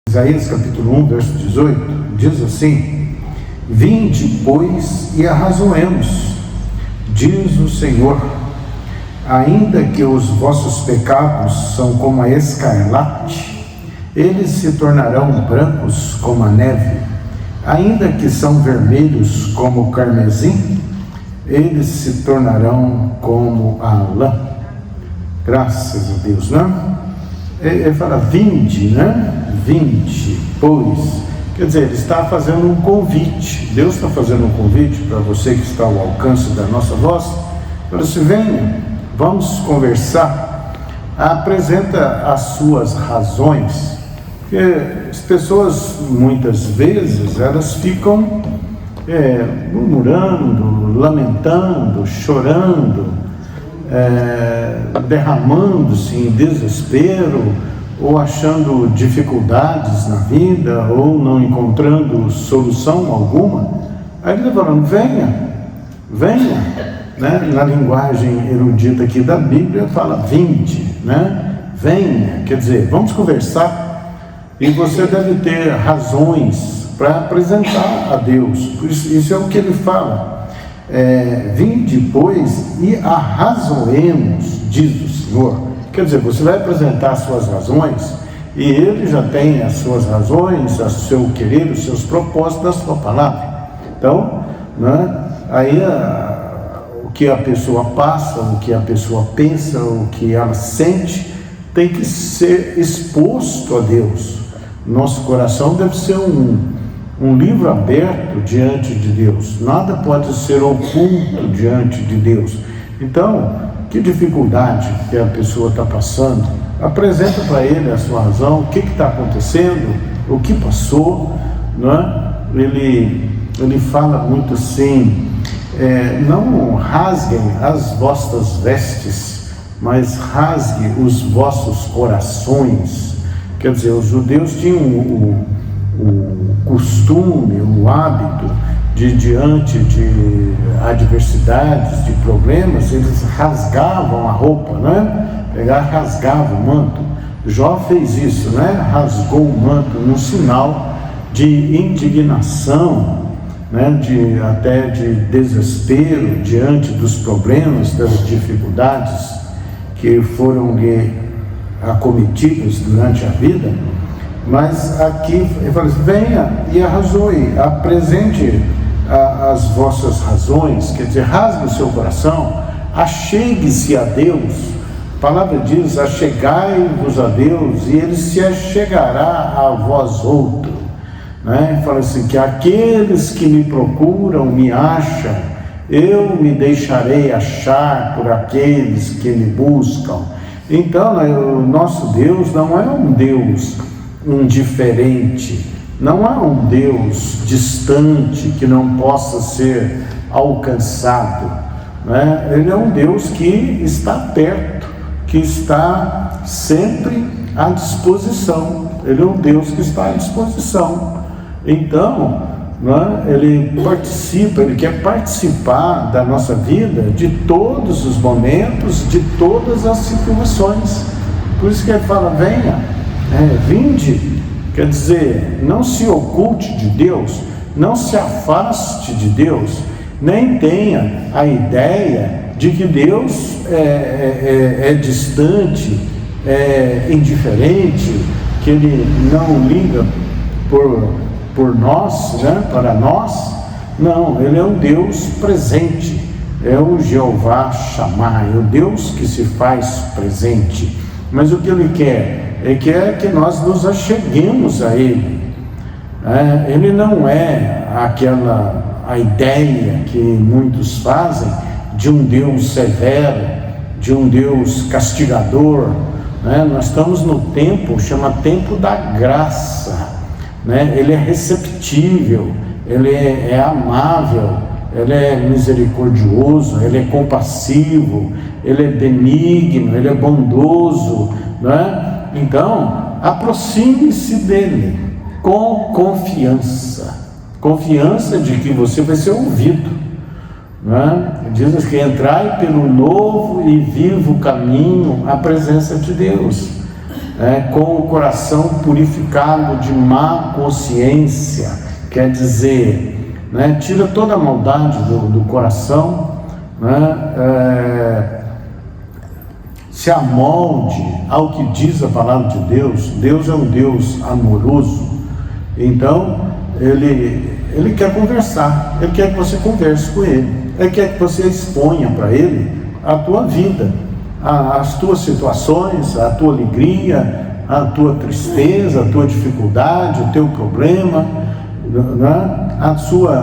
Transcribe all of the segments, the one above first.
Isaías capítulo 1, verso 18, diz assim: Vinde, pois, e arrazoemos, diz o Senhor, ainda que os vossos pecados são como a escarlate, eles se tornarão brancos como a neve, ainda que são vermelhos como o carmesim, eles se tornarão como a lã. Graças a Deus, né? Ele fala, vinde, né? Vinde, pois. Quer dizer, ele está fazendo um convite. Deus está fazendo um convite para você que está ao alcance da nossa voz. Fala assim, venha, vamos conversar. Apresenta as suas razões. Porque as pessoas, muitas vezes, elas ficam murmurando, lamentando, chorando, derramando-se em desespero, ou achando dificuldades na vida, ou não encontrando solução alguma. Aí ele está falando, venha, né? Na linguagem erudita aqui da Bíblia fala vinde, né? Venha, quer dizer, vamos conversar, e você deve ter razões para apresentar a Deus. Isso é o que ele fala. Vinde, pois, e arrazoemos, diz o Senhor. Quer dizer, você vai apresentar as suas razões, e ele já tem as suas razões, o seu querer, os seus propósitos da sua palavra. Então, né, aí o que a pessoa passa, o que a pessoa pensa, o que ela sente, tem que ser exposto a Deus. Nosso coração deve ser um livro aberto diante de Deus. Nada pode ser oculto diante de Deus. Então, que dificuldade que a pessoa está passando, apresenta para ele a sua razão, o que está acontecendo, o que passou, né? Ele fala muito assim, não rasguem as vossas vestes, mas rasgue os vossos corações. Quer dizer, os judeus tinham o costume, o hábito de, diante de adversidades, de problemas, eles rasgavam a roupa, né? Rasgavam o manto. Jó fez isso, né? Rasgou o manto num sinal de indignação, né? Até de desespero diante dos problemas, das dificuldades que foram lhe acometidos durante a vida. Mas aqui ele fala assim, venha e arrazoe, apresente as vossas razões, quer dizer, rasgue o seu coração, achegue-se a Deus. A palavra diz, achegai-vos a Deus, e Ele se achegará a vós outro, né? Fala assim, que aqueles que me procuram, me acham, eu me deixarei achar por aqueles que me buscam. Então, o nosso Deus não é um Deus indiferente, não é um Deus distante que não possa ser alcançado, né? Ele é um Deus que está perto, que está sempre à disposição. Ele é um Deus que está à disposição. Então, né, ele participa, ele quer participar da nossa vida, de todos os momentos, de todas as situações. Por isso que ele fala, venha, vinde, quer dizer, não se oculte de Deus, não se afaste de Deus, nem tenha a ideia de que Deus é distante, é indiferente, que Ele não liga por nós, né, para nós. Não, Ele é um Deus presente, é o Jeová Shammah, é o Deus que se faz presente. Mas o que Ele quer? Ele quer que nós nos acheguemos a Ele. Ele não é a ideia que muitos fazem de um Deus severo, de um Deus castigador, né? Nós estamos no tempo, chama tempo da graça, né? Ele é receptível, Ele é amável, Ele é misericordioso, Ele é compassivo, Ele é benigno, Ele é bondoso, né? Então, aproxime-se dele com confiança de que você vai ser ouvido, né? Diz que entrai pelo novo e vivo caminho à presença de Deus. com o coração purificado de má consciência, quer dizer, tira toda a maldade do coração, se amolde ao que diz a palavra de Deus. Deus é um Deus amoroso, então Ele quer conversar, Ele quer que você converse com Ele, Ele quer que você exponha para Ele a tua vida, as tuas situações, a tua alegria, a tua tristeza, a tua dificuldade, o teu problema,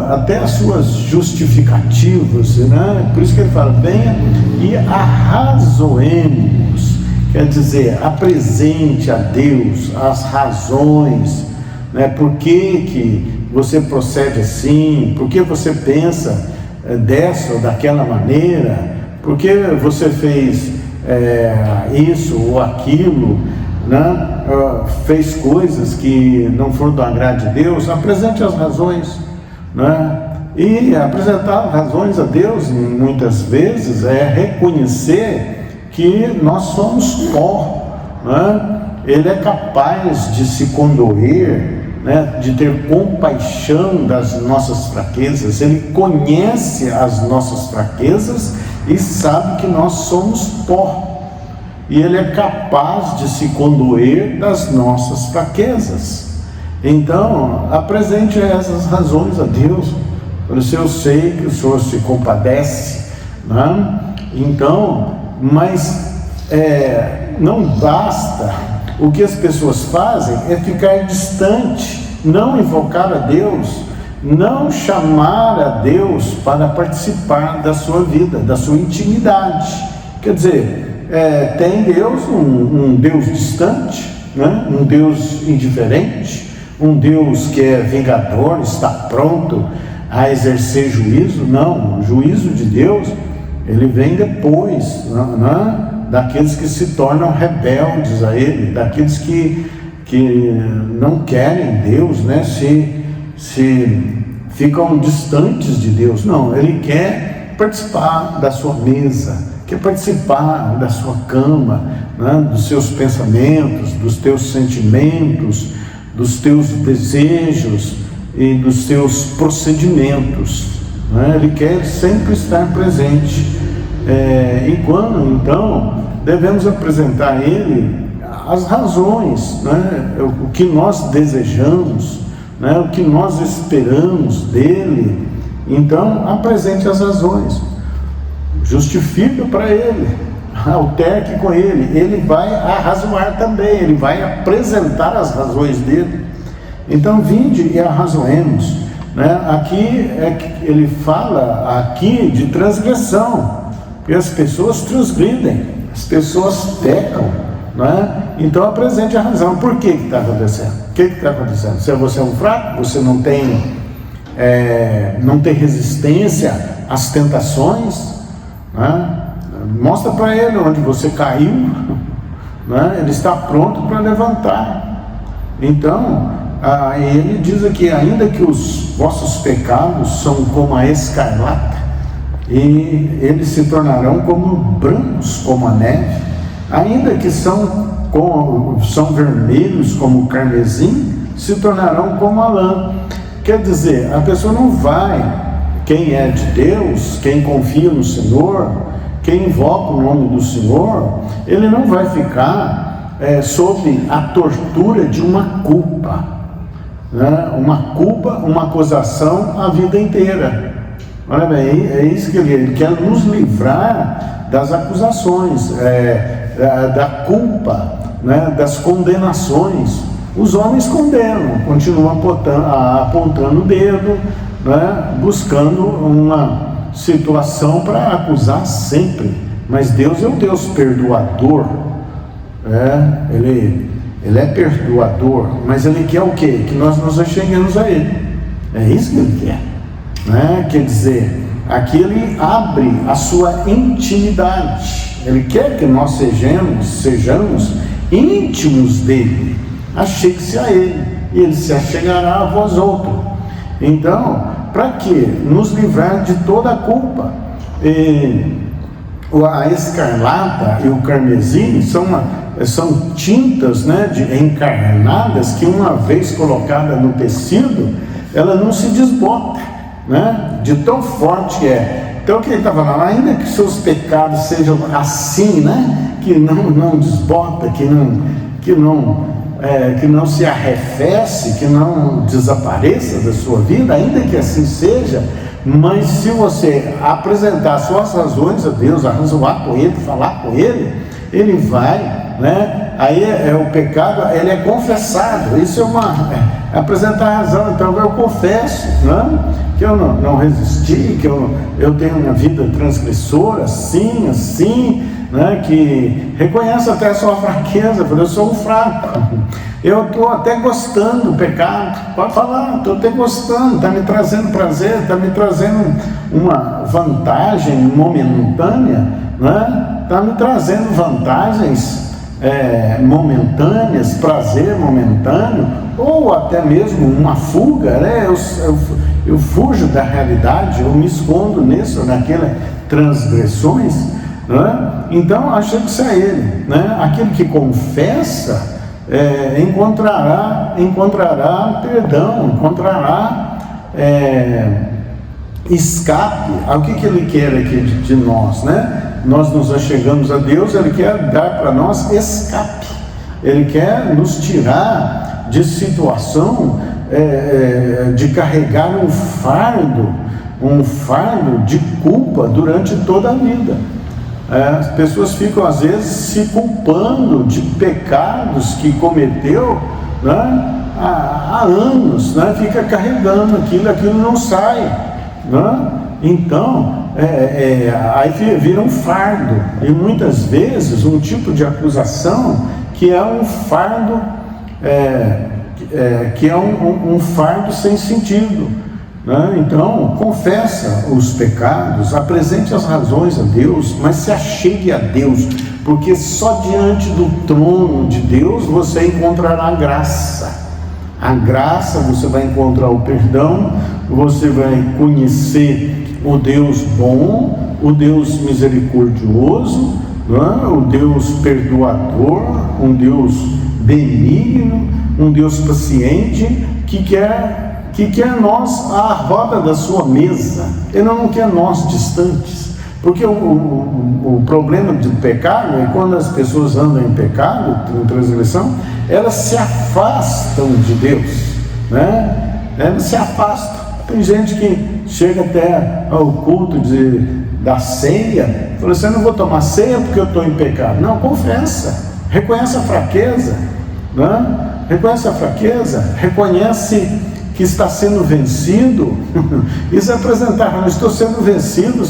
até as suas justificativas, por isso que ele fala, venha e arrazoemos, quer dizer, apresente a Deus as razões, por que você procede assim, por que você pensa dessa ou daquela maneira, por que você fez isso ou aquilo, fez coisas que não foram do agrado de Deus. Apresente as razões, e apresentar razões a Deus muitas vezes é reconhecer que nós somos pó, Ele é capaz de se condoer, de ter compaixão das nossas fraquezas. Ele conhece as nossas fraquezas e sabe que nós somos pó, e Ele é capaz de se condoer das nossas fraquezas. Então, apresente essas razões a Deus. Eu sei que o Senhor se compadece, então, mas não basta. O que as pessoas fazem é ficar distante, não invocar a Deus, não chamar a Deus para participar da sua vida, da sua intimidade. Quer dizer, tem Deus, um Deus distante, um Deus indiferente, um Deus que é vingador, está pronto a exercer juízo. Não, o juízo de Deus, ele vem depois, daqueles que se tornam rebeldes a Ele, daqueles que não querem Deus, se ficam distantes de Deus. Não, Ele quer participar da sua mesa, quer participar da sua cama, dos seus pensamentos, dos teus sentimentos, dos teus desejos e dos teus procedimentos. Ele quer sempre estar presente. Então, devemos apresentar a Ele as razões, o que nós desejamos, o que nós esperamos dEle. Então, apresente as razões, justifica para Ele, alterque com Ele. Ele vai arrazoar também, Ele vai apresentar as razões dEle. Então, vinde e arrazoemos. Aqui ele fala aqui de transgressão, porque as pessoas transgridem, as pessoas pecam, Então apresente a razão. Por que está acontecendo? O que está acontecendo? Se você é um fraco, você não tem resistência às tentações, mostra para ele onde você caiu, ele está pronto para levantar. Então, ele diz aqui, ainda que os vossos pecados são como a escarlata, e eles se tornarão como brancos como a neve, ainda que são vermelhos como o carmesim, se tornarão como a lã. Quer dizer, a pessoa não vai, quem é de Deus, quem confia no Senhor, quem invoca o nome do Senhor, ele não vai ficar sob a tortura de uma culpa, uma acusação a vida inteira. Olha bem, é isso que ele quer, nos livrar das acusações, da culpa, das condenações. Os homens condenam, continuam apontando o dedo, buscando uma situação para acusar sempre. Mas Deus é um Deus perdoador, Ele é perdoador, mas Ele quer o quê? Que nós nos acheguemos a Ele. É isso que Ele quer. Quer dizer, aqui Ele abre a sua intimidade. Ele quer que nós sejamos íntimos dEle. Achegue-se a Ele, e Ele se achegará a vós outros. Então, para quê? Nos livrar de toda a culpa. A escarlata e o carmesim são são tintas, né, encarnadas, que uma vez colocada no tecido, ela não se desbota, né, de tão forte é. Então, o que ele está falando, ainda que seus pecados sejam assim, né, que não desbota, que não se arrefece, que não desapareça da sua vida, ainda que assim seja, mas se você apresentar suas razões a Deus, arrazoar com Ele, falar com Ele, Ele vai, né? Aí o pecado, ele é confessado. Isso é apresentar a razão. Então eu confesso, né, que eu não resisti, que eu tenho uma vida transgressora, assim, né, que reconheço até a sua fraqueza, porque eu sou um fraco. Eu estou até gostando do pecado, pode falar, estou até gostando, está me trazendo prazer, está me trazendo uma vantagem momentânea, né? Está me trazendo vantagens momentâneas, prazer momentâneo, ou até mesmo uma fuga, né? Eu fujo da realidade, eu me escondo nisso, naquelas transgressões, né? Então achamos a Ele, né? Aquele que confessa encontrará perdão, encontrará escape. O que Ele quer aqui de nós, né? Nós nos achegamos a Deus, Ele quer dar para nós escape, Ele quer nos tirar de situação de carregar um fardo de culpa durante toda a vida. As pessoas ficam às vezes se culpando de pecados que cometeu, né, há anos, né, fica carregando aquilo não sai, né? Então aí vira um fardo, e muitas vezes um tipo de acusação que é um fardo um fardo sem sentido, né? Então confessa os pecados, apresente as razões a Deus, mas se achegue a Deus, porque só diante do trono de Deus você encontrará graça. A graça, você vai encontrar o perdão, você vai conhecer o Deus bom, o Deus misericordioso, né? O Deus perdoador, um Deus benigno, um Deus paciente, que quer nós à roda da sua mesa. Ele não quer nós distantes, porque o problema do pecado é quando as pessoas andam em pecado, em transgressão, elas se afastam de Deus, né? Elas se afastam. Tem gente que chega até ao culto da ceia, fala assim: eu não vou tomar ceia porque eu estou em pecado. Não, confessa, reconhece a fraqueza, né? Reconhece a fraqueza, reconhece que está sendo vencido. Isso é apresentar: eu estou sendo vencido,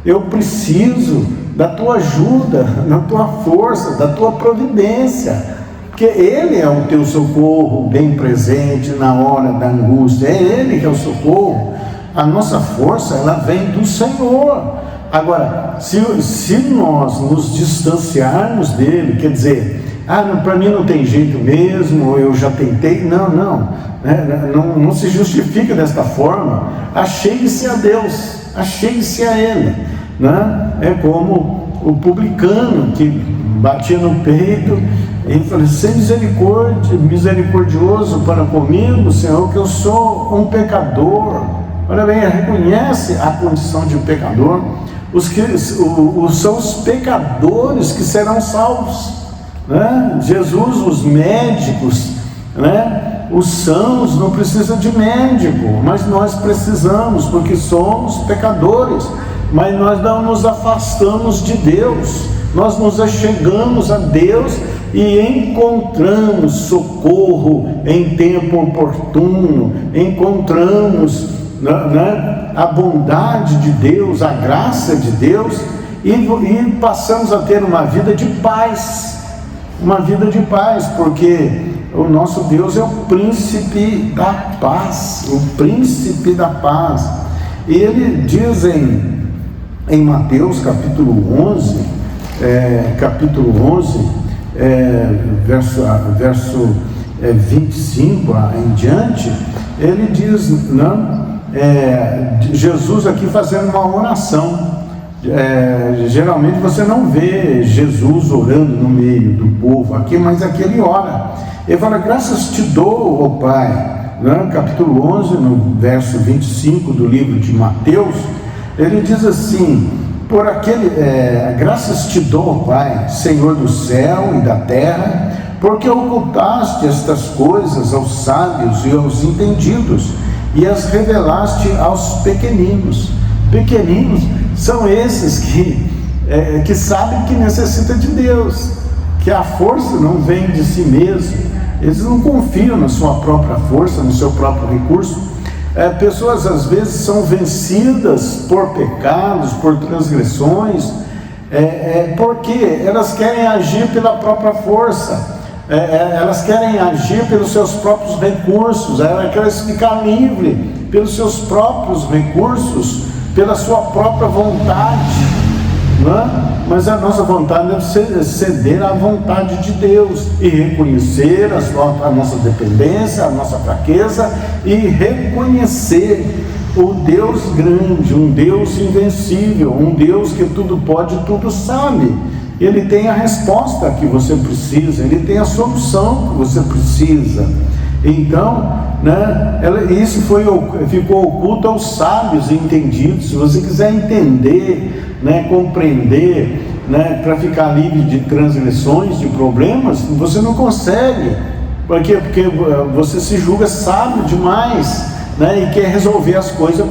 eu preciso da tua ajuda, da tua força, da tua providência, porque Ele é o teu socorro bem presente na hora da angústia. É Ele que é o socorro. A nossa força, ela vem do Senhor. Agora, se nós nos distanciarmos dele, quer dizer, para mim não tem jeito mesmo, eu já tentei, não se justifica desta forma. Achegue-se a Deus, achegue-se a Ele, né? É como o publicano que batia no peito e falou: sem misericórdia, misericordioso para comigo, Senhor, que eu sou um pecador. Olha bem, reconhece a condição de um pecador. São os pecadores que serão salvos, né? Jesus, os médicos, né? Os sãos não precisam de médico, mas nós precisamos, porque somos pecadores. Mas nós não nos afastamos de Deus, nós nos achegamos a Deus e encontramos socorro em tempo oportuno, encontramos, né, a bondade de Deus, a graça de Deus, e passamos a ter uma vida de paz, porque o nosso Deus é o príncipe da paz, E ele diz em Mateus capítulo 11, verso 25 em diante, ele diz, Jesus aqui fazendo uma oração, geralmente você não vê Jesus orando no meio do povo aqui, mas aqui ele ora. Ele fala: graças te dou, ó Pai. Capítulo 11, no verso 25 do livro de Mateus, ele diz assim: graças te dou, ó Pai, Senhor do céu e da terra, porque ocultaste estas coisas aos sábios e aos entendidos e as revelaste aos pequeninos. Pequeninos são esses que sabem que necessita de Deus, que a força não vem de si mesmo. Eles não confiam na sua própria força, no seu próprio recurso. Pessoas às vezes são vencidas por pecados, por transgressões, porque elas querem agir pela própria força, elas querem agir pelos seus próprios recursos, elas querem ficar livre pelos seus próprios recursos, pela sua própria vontade. Mas a nossa vontade deve ceder à vontade de Deus e reconhecer a nossa dependência, a nossa fraqueza, e reconhecer o Deus grande, um Deus invencível, um Deus que tudo pode e tudo sabe. Ele tem a resposta que você precisa, ele tem a solução que você precisa. Então, isso ficou oculto aos sábios e entendidos. Se você quiser entender, compreender, para ficar livre de transgressões, de problemas, você não consegue. Por quê? Porque você se julga sábio demais, e quer resolver as coisas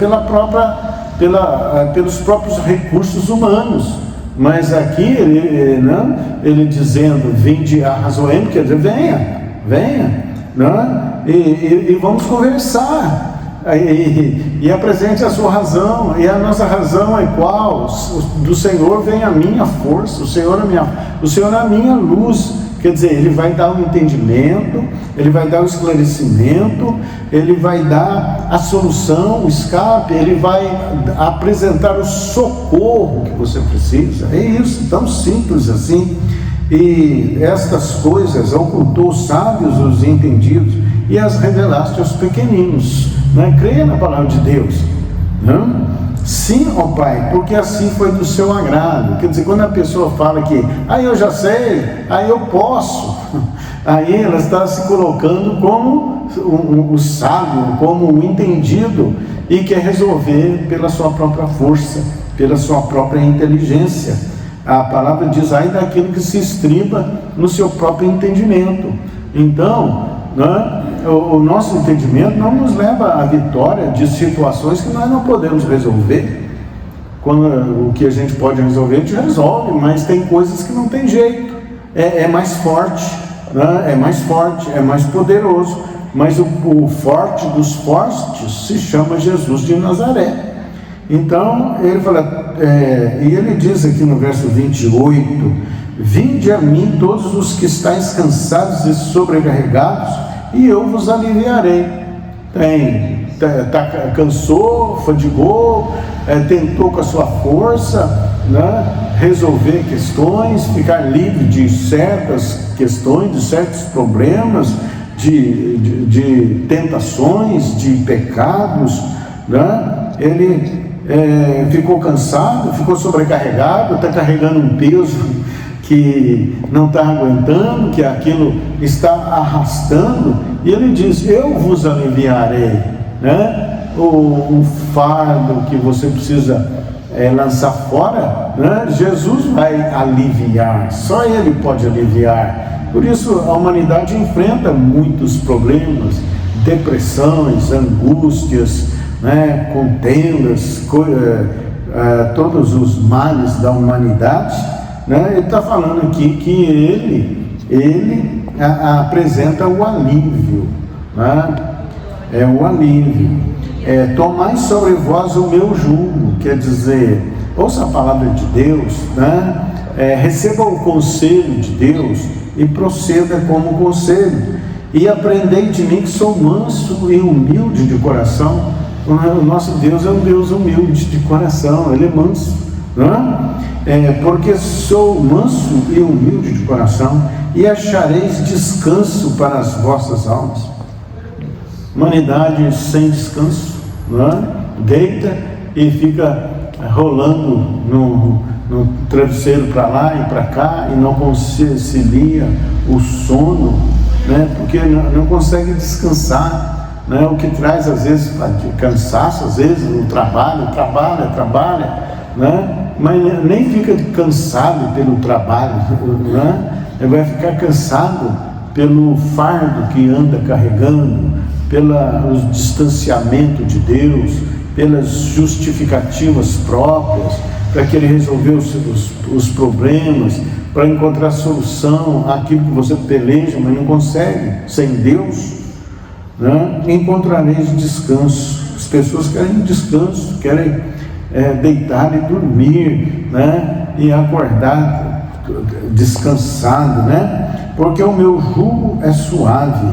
pelos próprios recursos humanos. Mas aqui ele dizendo: vinde a Razoem, quer dizer, venha, e vamos conversar. E apresente a sua razão. E a nossa razão é qual? Do Senhor vem a minha força, o Senhor é a minha luz. Quer dizer, ele vai dar o entendimento, ele vai dar o esclarecimento, ele vai dar a solução, o escape, ele vai apresentar o socorro que você precisa. É isso, tão simples assim. E estas coisas ocultou os sábios, os entendidos, e as revelaste aos pequeninos. Creia na palavra de Deus. Sim, ó Pai, porque assim foi do seu agrado. Quer dizer, quando a pessoa fala que eu já sei, eu posso, aí ela está se colocando como o sábio, como o entendido, e quer resolver pela sua própria força, pela sua própria inteligência. A palavra diz: ai daquilo que se estriba no seu próprio entendimento. Então, o nosso entendimento não nos leva à vitória de situações que nós não podemos resolver. Quando o que a gente pode resolver, a gente resolve, mas tem coisas que não tem jeito. É mais forte, é mais forte, é mais poderoso. Mas o forte dos fortes se chama Jesus de Nazaré. Então, ele fala, e ele diz aqui no verso 28, vinde a mim todos os que estáis cansados e sobrecarregados, e eu vos aliviarei. Cansou, fadigou, tentou com a sua força, resolver questões, ficar livre de certas questões, de certos problemas, de tentações, de pecados, ele ficou cansado, ficou sobrecarregado, está carregando um peso que não está aguentando, que aquilo está arrastando, e ele diz, eu vos aliviarei, o fardo que você precisa lançar fora, Jesus vai aliviar, só Ele pode aliviar. Por isso a humanidade enfrenta muitos problemas, depressões, angústias, contendas, todos os males da humanidade. Ele está falando aqui que ele apresenta o alívio, o alívio. Tomai sobre vós o meu jugo, quer dizer, ouça a palavra de Deus, receba o conselho de Deus e proceda como conselho, e aprendei de mim que sou manso e humilde de coração. O nosso Deus é um Deus humilde de coração, Ele é manso, porque sou manso e humilde de coração, e achareis descanso para as vossas almas. Humanidade sem descanso, deita e fica rolando no travesseiro para lá e para cá e não concilia o sono, né? Porque não consegue descansar, né? O que traz às vezes cansaço, às vezes o trabalha, né? Mas nem fica cansado pelo trabalho, né? Ele vai ficar cansado pelo fardo que anda carregando, pelo distanciamento de Deus, pelas justificativas próprias, para que ele resolver os problemas, para encontrar solução àquilo que você peleja, mas não consegue, sem Deus, né? Encontrareis descanso. As pessoas querem descanso, querem deitar e dormir, né? E acordar descansado, né? Porque o meu jugo é suave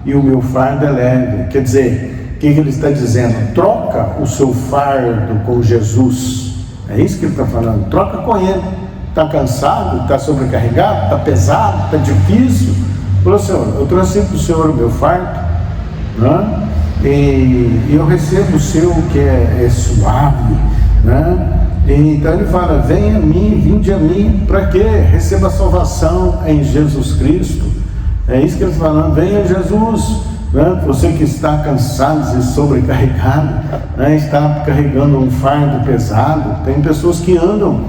e o meu fardo é leve. Quer dizer, o que ele está dizendo? Troca o seu fardo com Jesus. É isso que ele está falando. Troca com ele. Está cansado? Está sobrecarregado? Está pesado? Está difícil? Falou, Senhor, eu trouxe para o Senhor o meu fardo, né? E eu recebo o seu que é suave, né? Então ele fala, venha a mim, vinde a mim. Para quê? Receba a salvação em Jesus Cristo. É isso que ele está falando. Venha a Jesus, né? Você que está cansado e sobrecarregado, né? Está carregando um fardo pesado. Tem pessoas que andam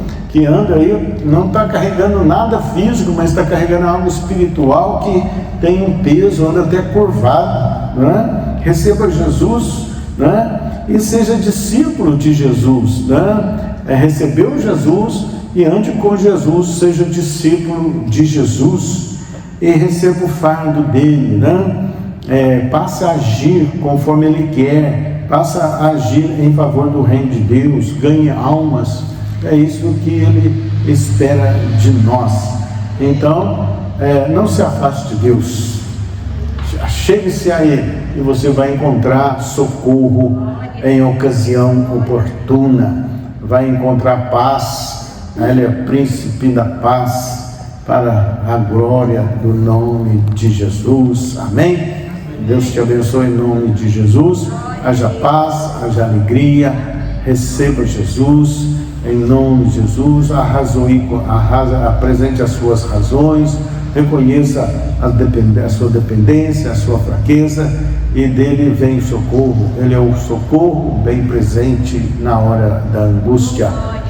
aí, não está carregando nada físico, mas está carregando algo espiritual que tem um peso, anda até curvado, né? Receba Jesus, né? E seja discípulo de Jesus, né? Recebeu Jesus e ande com Jesus, seja discípulo de Jesus e receba o fardo dele, né? Passa a agir conforme ele quer, passa a agir em favor do reino de Deus, ganhe almas. É isso que ele espera de nós. Então, não se afaste de Deus, chegue-se a ele e você vai encontrar socorro em ocasião oportuna, vai encontrar paz. Ele é príncipe da paz, para a glória do nome de Jesus. Amém? Deus te abençoe em nome de Jesus. Haja paz, haja alegria, receba Jesus em nome de Jesus. Apresente as suas razões, reconheça a sua dependência, a sua fraqueza, e dele vem socorro. Ele é o socorro bem presente na hora da angústia.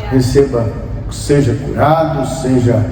Receba, seja curado, seja